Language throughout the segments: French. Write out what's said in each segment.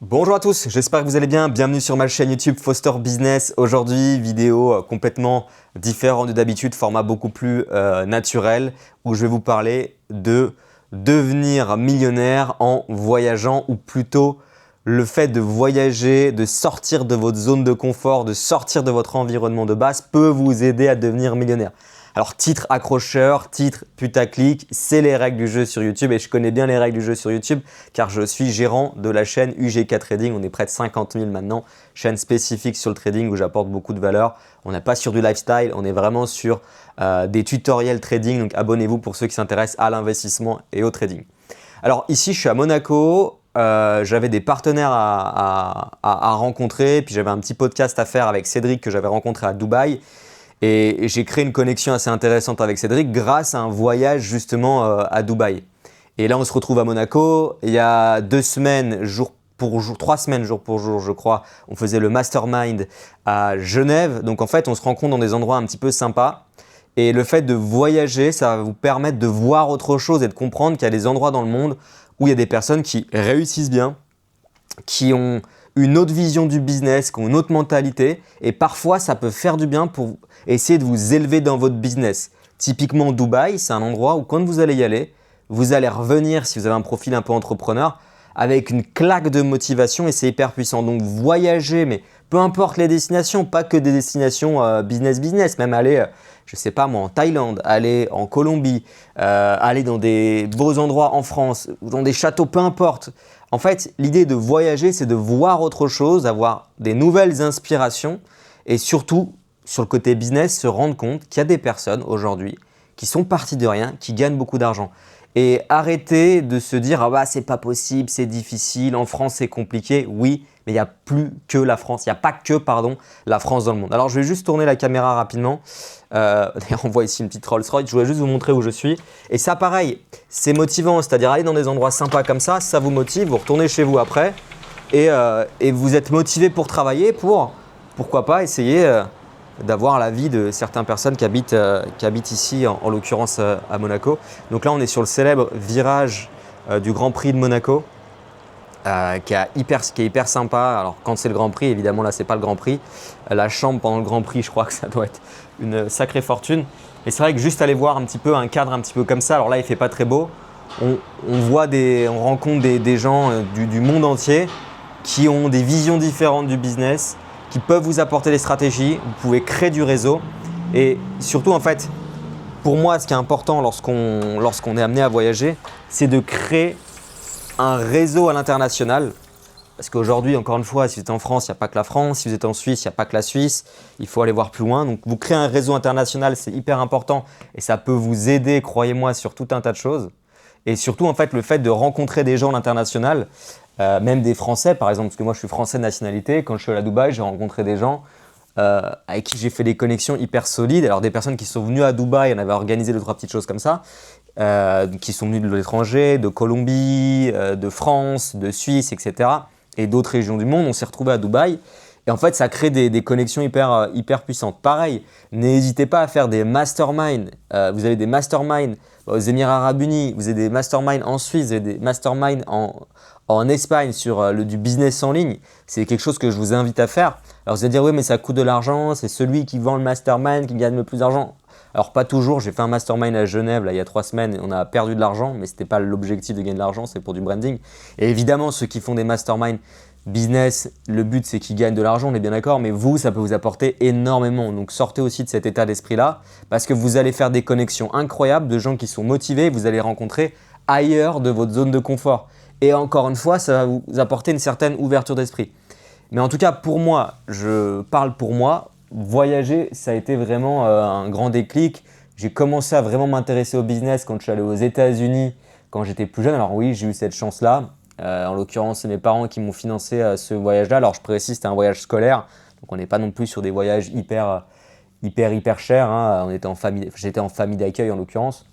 Bonjour à tous, j'espère que vous allez bien. Bienvenue sur ma chaîne YouTube Foster Business. Aujourd'hui, vidéo complètement différente de d'habitude, format beaucoup plus naturel où je vais vous parler de devenir millionnaire en voyageant ou plutôt le fait de voyager, de sortir de votre zone de confort, de sortir de votre environnement de base peut vous aider à devenir millionnaire. Alors titre accrocheur, titre putaclic, c'est les règles du jeu sur YouTube et je connais bien les règles du jeu sur YouTube car je suis gérant de la chaîne UGK Trading. On est près de 50 000 maintenant, chaîne spécifique sur le trading où j'apporte beaucoup de valeur. On n'est pas sur du lifestyle, on est vraiment sur des tutoriels trading. Donc abonnez-vous pour ceux qui s'intéressent à l'investissement et au trading. Alors ici, je suis à Monaco. J'avais des partenaires à rencontrer, puis j'avais un petit podcast à faire avec Cédric que j'avais rencontré à Dubaï. Et j'ai créé une connexion assez intéressante avec Cédric grâce à un voyage justement à Dubaï. Et là, on se retrouve à Monaco. Il y a 2 semaines, jour pour jour, 3 semaines jour pour jour, je crois, on faisait le mastermind à Genève. Donc en fait, on se rencontre dans des endroits un petit peu sympas. Et le fait de voyager, ça va vous permettre de voir autre chose et de comprendre qu'il y a des endroits dans le monde où il y a des personnes qui réussissent bien, qui ont une autre vision du business, qui ont une autre mentalité et parfois ça peut faire du bien pour essayer de vous élever dans votre business. Typiquement Dubaï, c'est un endroit où quand vous allez y aller, vous allez revenir si vous avez un profil un peu entrepreneur avec une claque de motivation et c'est hyper puissant. Donc voyager, mais peu importe les destinations, pas que des destinations business, même aller, je sais pas moi, en Thaïlande, aller en Colombie, aller dans des beaux endroits en France, dans des châteaux, peu importe. En fait, l'idée de voyager, c'est de voir autre chose, avoir des nouvelles inspirations et surtout, sur le côté business, se rendre compte qu'il y a des personnes aujourd'hui qui sont parties de rien, qui gagnent beaucoup d'argent. Et arrêter de se dire « Ah bah c'est pas possible, c'est difficile, en France c'est compliqué ». Oui, mais il n'y a plus que la France, il n'y a pas que la France dans le monde. Alors je vais juste tourner la caméra rapidement. D'ailleurs on voit ici une petite Rolls-Royce, je voulais juste vous montrer où je suis. Et ça pareil, c'est motivant, c'est-à-dire aller dans des endroits sympas comme ça vous motive, vous retournez chez vous après et vous êtes motivé pour travailler, pourquoi pas essayer d'avoir la vie de certaines personnes qui habitent ici, en l'occurrence à Monaco. Donc là, on est sur le célèbre virage du Grand Prix de Monaco, qui est hyper sympa. Alors quand c'est le Grand Prix, évidemment là, c'est pas le Grand Prix. La chambre pendant le Grand Prix, je crois que ça doit être une sacrée fortune. Et c'est vrai que juste aller voir un petit peu un cadre un petit peu comme ça, alors là, il fait pas très beau. On rencontre des gens du monde entier qui ont des visions différentes du business, qui peuvent vous apporter des stratégies, vous pouvez créer du réseau et surtout en fait, pour moi ce qui est important lorsqu'on est amené à voyager, c'est de créer un réseau à l'international parce qu'aujourd'hui encore une fois, si vous êtes en France, il n'y a pas que la France, si vous êtes en Suisse, il n'y a pas que la Suisse, il faut aller voir plus loin. Donc vous créez un réseau international, c'est hyper important et ça peut vous aider, croyez-moi, sur tout un tas de choses. Et surtout en fait, le fait de rencontrer des gens à l'international, même des Français par exemple, parce que moi je suis Français de nationalité, quand je suis allé à Dubaï, j'ai rencontré des gens avec qui j'ai fait des connexions hyper solides. Alors des personnes qui sont venues à Dubaï, on avait organisé 2-3 petites choses comme ça, qui sont venues de l'étranger, de Colombie, de France, de Suisse, etc. et d'autres régions du monde. On s'est retrouvés à Dubaï et en fait ça crée des connexions hyper puissantes. Pareil, n'hésitez pas à faire des masterminds. Vous avez des masterminds aux Émirats Arabes Unis, vous avez des masterminds en Suisse, vous avez des masterminds en Espagne sur du business en ligne. C'est quelque chose que je vous invite à faire. Alors vous allez dire oui mais ça coûte de l'argent, c'est celui qui vend le mastermind qui gagne le plus d'argent. Alors pas toujours, j'ai fait un mastermind à Genève là, il y a 3 semaines et on a perdu de l'argent, mais ce n'était pas l'objectif de gagner de l'argent, c'est pour du branding. Et évidemment ceux qui font des masterminds business, le but c'est qu'ils gagnent de l'argent, on est bien d'accord, mais vous ça peut vous apporter énormément. Donc sortez aussi de cet état d'esprit là parce que vous allez faire des connexions incroyables de gens qui sont motivés, vous allez rencontrer ailleurs de votre zone de confort. Et encore une fois, ça va vous apporter une certaine ouverture d'esprit. Mais en tout cas, pour moi, je parle pour moi, voyager, ça a été vraiment un grand déclic. J'ai commencé à vraiment m'intéresser au business quand je suis allé aux États-Unis, quand j'étais plus jeune. Alors oui, j'ai eu cette chance-là. En l'occurrence, c'est mes parents qui m'ont financé ce voyage-là. Alors je précise, c'était un voyage scolaire, donc on n'est pas non plus sur des voyages hyper chers, hein. J'étais en famille d'accueil en l'occurrence.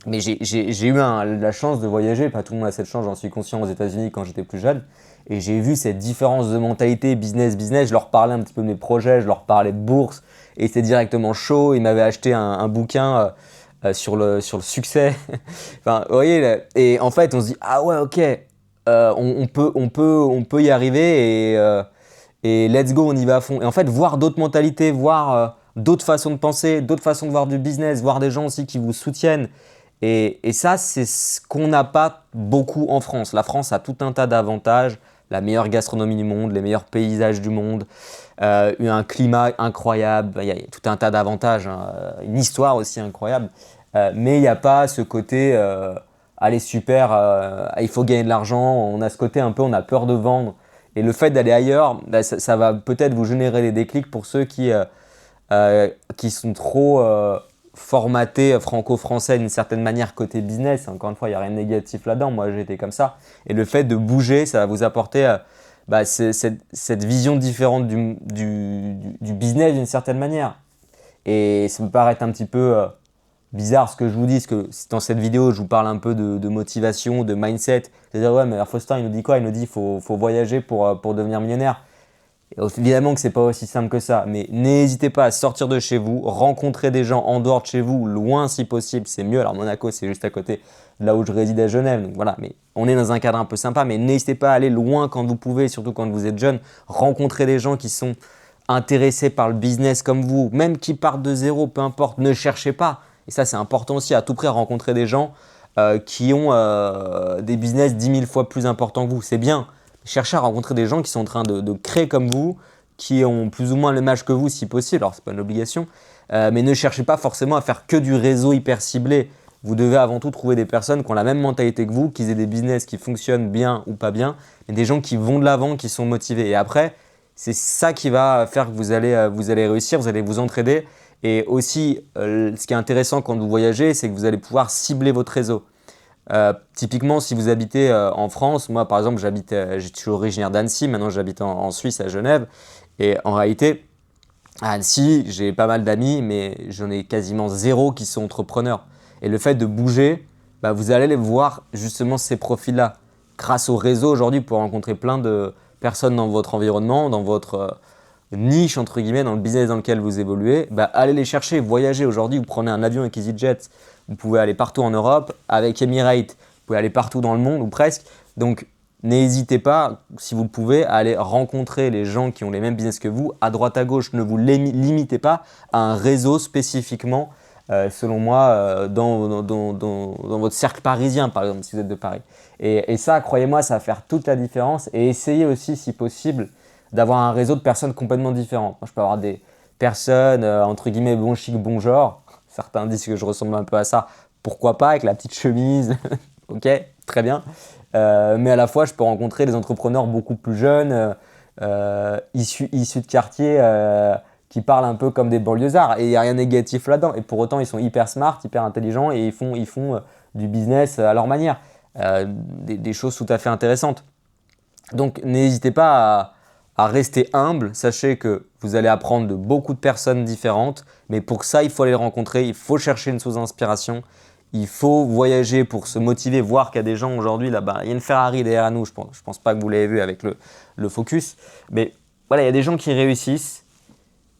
Mais j'ai eu la chance de voyager, pas tout le monde a cette chance, j'en suis conscient aux États-Unis quand j'étais plus jeune. Et j'ai vu cette différence de mentalité business. Je leur parlais un petit peu de mes projets, je leur parlais de bourse et c'était directement chaud. Ils m'avaient acheté un bouquin sur le succès. Enfin, vous voyez, et en fait, on se dit « Ah ouais, ok, on peut y arriver et let's go, on y va à fond. Et en fait, voir d'autres mentalités, voir d'autres façons de penser, d'autres façons de voir du business, voir des gens aussi qui vous soutiennent. Et ça, c'est ce qu'on n'a pas beaucoup en France. La France a tout un tas d'avantages, la meilleure gastronomie du monde, les meilleurs paysages du monde, un climat incroyable, il y a tout un tas d'avantages, hein, une histoire aussi incroyable. Mais il n'y a pas ce côté, allez super, il faut gagner de l'argent, on a ce côté un peu, on a peur de vendre. Et le fait d'aller ailleurs, bah, ça va peut-être vous générer des déclics pour ceux qui sont trop formatés franco-français d'une certaine manière côté business. Encore une fois, il n'y a rien de négatif là-dedans. Moi, j'ai été comme ça. Et le fait de bouger, ça va vous apporter bah, cette vision différente du business d'une certaine manière. Et ça me paraît un petit peu bizarre ce que je vous dis, parce que dans cette vidéo, je vous parle un peu de motivation, de mindset. C'est-à-dire, ouais, mais Air Foster, il nous dit quoi? Il nous dit qu'il faut voyager pour devenir millionnaire. Et évidemment que c'est pas aussi simple que ça, mais n'hésitez pas à sortir de chez vous, rencontrer des gens en dehors de chez vous, loin si possible, c'est mieux. Alors Monaco, c'est juste à côté de là où je réside à Genève, donc voilà, mais on est dans un cadre un peu sympa, mais n'hésitez pas à aller loin quand vous pouvez, surtout quand vous êtes jeune, rencontrer des gens qui sont intéressés par le business comme vous, même qui partent de zéro, peu importe, ne cherchez pas. Et ça, c'est important aussi, à tout prix, rencontrer des gens qui ont des business 10 000 fois plus importants que vous, c'est bien. Cherchez à rencontrer des gens qui sont en train de créer comme vous, qui ont plus ou moins le même âge que vous si possible, alors ce n'est pas une obligation, mais ne cherchez pas forcément à faire que du réseau hyper ciblé. Vous devez avant tout trouver des personnes qui ont la même mentalité que vous, qui aient des business qui fonctionnent bien ou pas bien, mais des gens qui vont de l'avant, qui sont motivés. Et après, c'est ça qui va faire que vous allez réussir, vous allez vous entraider. Et aussi, ce qui est intéressant quand vous voyagez, c'est que vous allez pouvoir cibler votre réseau. Typiquement, si vous habitez en France, moi par exemple, je suis originaire d'Annecy, maintenant j'habite en Suisse, à Genève. Et en réalité, à Annecy, j'ai pas mal d'amis, mais j'en ai quasiment zéro qui sont entrepreneurs. Et le fait de bouger, bah, vous allez voir justement ces profils-là. Grâce au réseau aujourd'hui, pour rencontrer plein de personnes dans votre environnement, dans votre niche, entre guillemets, dans le business dans lequel vous évoluez, bah, allez les chercher, voyagez. Aujourd'hui, vous prenez un avion avec EasyJet, vous pouvez aller partout en Europe. Avec Emirates, vous pouvez aller partout dans le monde ou presque. Donc, n'hésitez pas, si vous le pouvez, à aller rencontrer les gens qui ont les mêmes business que vous, à droite à gauche. Ne vous limitez pas à un réseau spécifiquement, selon moi, dans votre cercle parisien, par exemple, si vous êtes de Paris. Et ça, croyez-moi, ça va faire toute la différence. Et essayez aussi, si possible, d'avoir un réseau de personnes complètement différentes. Moi, je peux avoir des personnes, entre guillemets, bon chic, bon genre. Certains disent que je ressemble un peu à ça. Pourquoi pas, avec la petite chemise. Ok, très bien. Mais à la fois, je peux rencontrer des entrepreneurs beaucoup plus jeunes, issus de quartiers qui parlent un peu comme des banlieusards. Et il n'y a rien de négatif là-dedans. Et pour autant, ils sont hyper smart, hyper intelligents et ils font du business à leur manière. Des choses tout à fait intéressantes. Donc, n'hésitez pas à rester humble. Sachez que vous allez apprendre de beaucoup de personnes différentes. Mais pour ça, il faut aller les rencontrer. Il faut chercher une source d'inspiration. Il faut voyager pour se motiver, voir qu'il y a des gens aujourd'hui là-bas. Il y a une Ferrari derrière nous, je pense pas que vous l'avez vu avec le focus. Mais voilà, il y a des gens qui réussissent.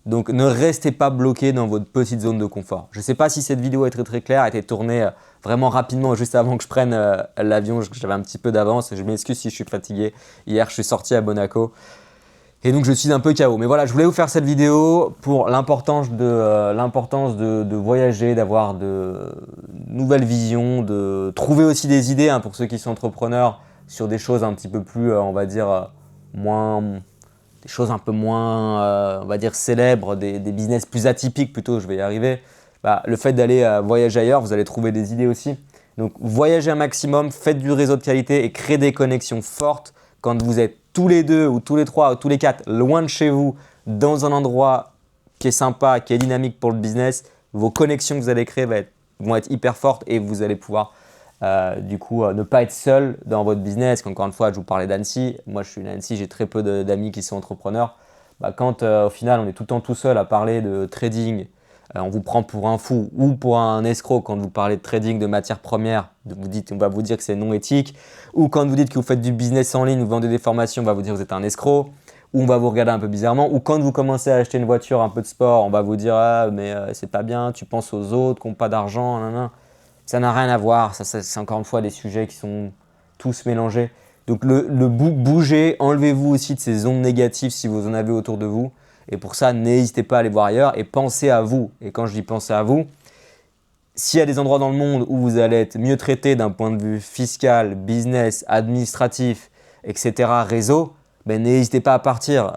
Donc ne restez pas bloqué dans votre petite zone de confort. Je ne sais pas si cette vidéo est très très claire, a été tournée vraiment rapidement juste avant que je prenne l'avion. J'avais un petit peu d'avance. Je m'excuse si je suis fatigué. Hier, je suis sorti à Monaco. Et donc je suis un peu KO. Mais voilà, je voulais vous faire cette vidéo pour l'importance de voyager, d'avoir de nouvelles visions, de trouver aussi des idées pour ceux qui sont entrepreneurs sur des choses un petit peu plus, on va dire, des choses un peu moins, on va dire, célèbres, des business plus atypiques plutôt, je vais y arriver. Bah, le fait d'aller voyager ailleurs, vous allez trouver des idées aussi. Donc voyagez un maximum, faites du réseau de qualité et créez des connexions fortes quand vous êtes tous les deux ou tous les trois ou tous les quatre loin de chez vous, dans un endroit qui est sympa, qui est dynamique pour le business, vos connexions que vous allez créer vont être hyper fortes et vous allez pouvoir ne pas être seul dans votre business. Encore une fois, je vous parlais d'Annecy. Moi, je suis d'Annecy, j'ai très peu d'amis qui sont entrepreneurs. Bah, quand au final, on est tout le temps tout seul à parler de trading, on vous prend pour un fou ou pour un escroc quand vous parlez de trading de matières premières. On va vous dire que c'est non éthique. Ou quand vous dites que vous faites du business en ligne, vous vendez des formations, on va vous dire que vous êtes un escroc. Ou on va vous regarder un peu bizarrement. Ou quand vous commencez à acheter une voiture, un peu de sport, on va vous dire ah, mais c'est pas bien, tu penses aux autres qui n'ont pas d'argent. Ça n'a rien à voir. C'est encore une fois des sujets qui sont tous mélangés. Donc bougez, enlevez-vous aussi de ces ondes négatives si vous en avez autour de vous. Et pour ça, n'hésitez pas à aller voir ailleurs et pensez à vous. Et quand je dis pensez à vous, s'il y a des endroits dans le monde où vous allez être mieux traité d'un point de vue fiscal, business, administratif, etc., réseau, ben, n'hésitez pas à partir.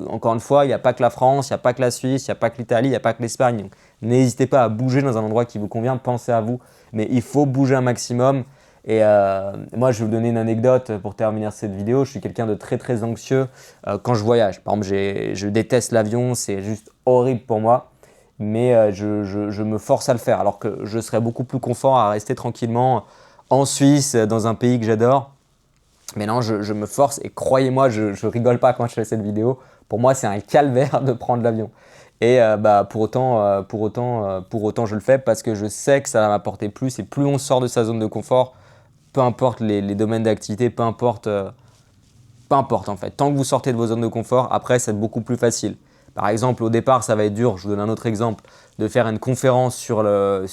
Encore une fois, il n'y a pas que la France, il n'y a pas que la Suisse, il n'y a pas que l'Italie, il n'y a pas que l'Espagne. N'hésitez pas à bouger dans un endroit qui vous convient, pensez à vous. Mais il faut bouger un maximum. Et moi, je vais vous donner une anecdote pour terminer cette vidéo. Je suis quelqu'un de très très anxieux quand je voyage. Par exemple, je déteste l'avion, c'est juste horrible pour moi. Mais je me force à le faire. Alors que je serais beaucoup plus confort à rester tranquillement en Suisse, dans un pays que j'adore. Mais non, je me force et croyez-moi, je rigole pas quand je fais cette vidéo. Pour moi, c'est un calvaire de prendre l'avion. Et pour autant, je le fais parce que je sais que ça va m'apporter plus. Et plus on sort de sa zone de confort, peu importe les domaines d'activité, peu importe en fait. Tant que vous sortez de vos zones de confort, après, c'est beaucoup plus facile. Par exemple, au départ, ça va être dur, je vous donne un autre exemple, de faire une conférence sur un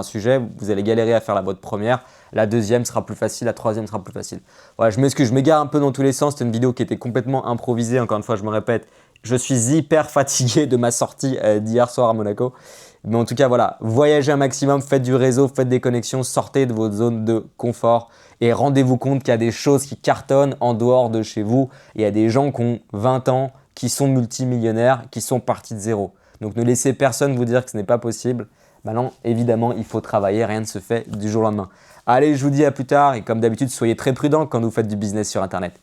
sujet. Vous allez galérer à faire votre première. La deuxième sera plus facile, la troisième sera plus facile. Voilà, je m'excuse, je m'égare un peu dans tous les sens. C'était une vidéo qui était complètement improvisée. Encore une fois, je me répète, je suis hyper fatigué de ma sortie d'hier soir à Monaco. Mais en tout cas, voilà, voyagez un maximum, faites du réseau, faites des connexions, sortez de votre zone de confort et rendez-vous compte qu'il y a des choses qui cartonnent en dehors de chez vous. Il y a des gens qui ont 20 ans, qui sont multimillionnaires, qui sont partis de zéro. Donc ne laissez personne vous dire que ce n'est pas possible. Maintenant, évidemment, il faut travailler, rien ne se fait du jour au lendemain. Allez, je vous dis à plus tard et comme d'habitude, soyez très prudents quand vous faites du business sur Internet.